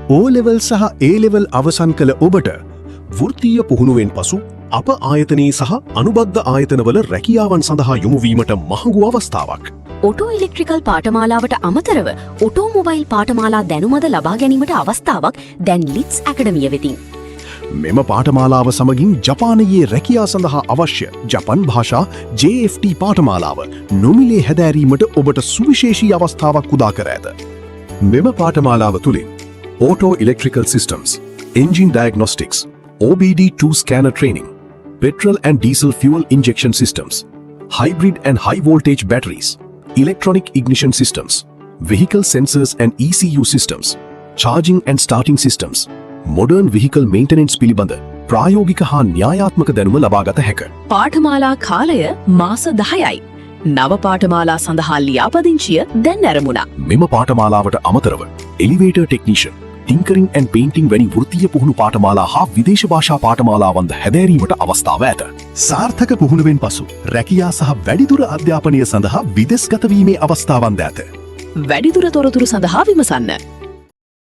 O-level සහ A-level අවසන් කළ ඔබට වෘත්තීය පුහුණුවෙන් පසු අප ආයතනයේ සහ අනුබද්ධ ආයතනවල රැකියාවන් සඳහා යොමුවීමට මහඟු අවස්ථාවක්. ඔටෝ ඉලෙක්ට්‍රිකල් පාඨමාලාවට අමතරව ඔටෝමොබයිල් පාඨමාලා දැනුමද ලබා ගැනීමට අවස්ථාවක් දැන් ලිට්ස් ඇකඩමිය වෙතින්. මෙම පාඨමාලාව සමගින් ජපානයේ රැකියා සඳහා අවශ්‍ය ජපන් භාෂා JFT පාඨමාලාව නොමිලේ හැදෑරීමට ඔබට සුවිශේෂී අවස්ථාවක් උදා කර ඇත. මෙම පාඨමාලාව තුළින් Auto Electrical Systems, Engine Diagnostics, OBD2 Scanner Training, Petrol and Diesel Fuel Injection Systems, Hybrid and High Voltage Batteries, Electronic Ignition Systems, Vehicle Sensors and ECU Systems, Charging and Starting Systems, Modern Vehicle Maintenance පිළිබඳ ප්‍රායෝගික හා න්‍යායාත්මක දැනුම ලබාගත හැක. පාඨමාලා කාලය මාස 10යි. නව පාඨමාලා සඳහා ලියාපදිංචිය දැන් ආරම්භුණා. මෙම පාඨමාලාවට අමතරව එලිවේටර් ටෙක්නීෂියන්, ටින්කරින් ඇන්ඩ් පේන්ටිං වැනි වෘත්තීය පුහුණු පාඨමාලා හා විදේශ භාෂා පාඨමාලාවන්ද හැදෑරීමට අවස්ථාව ඇත. සාර්ථක පුහුණුවෙන් පසු රැකියා සහ වැඩිදුර අධ්‍යාපනය සඳහා විදෙස්ගත වීමේ අවස්ථාවන්ද ඇත. වැඩිදුර තොරතුරු සඳහා විමසන්න.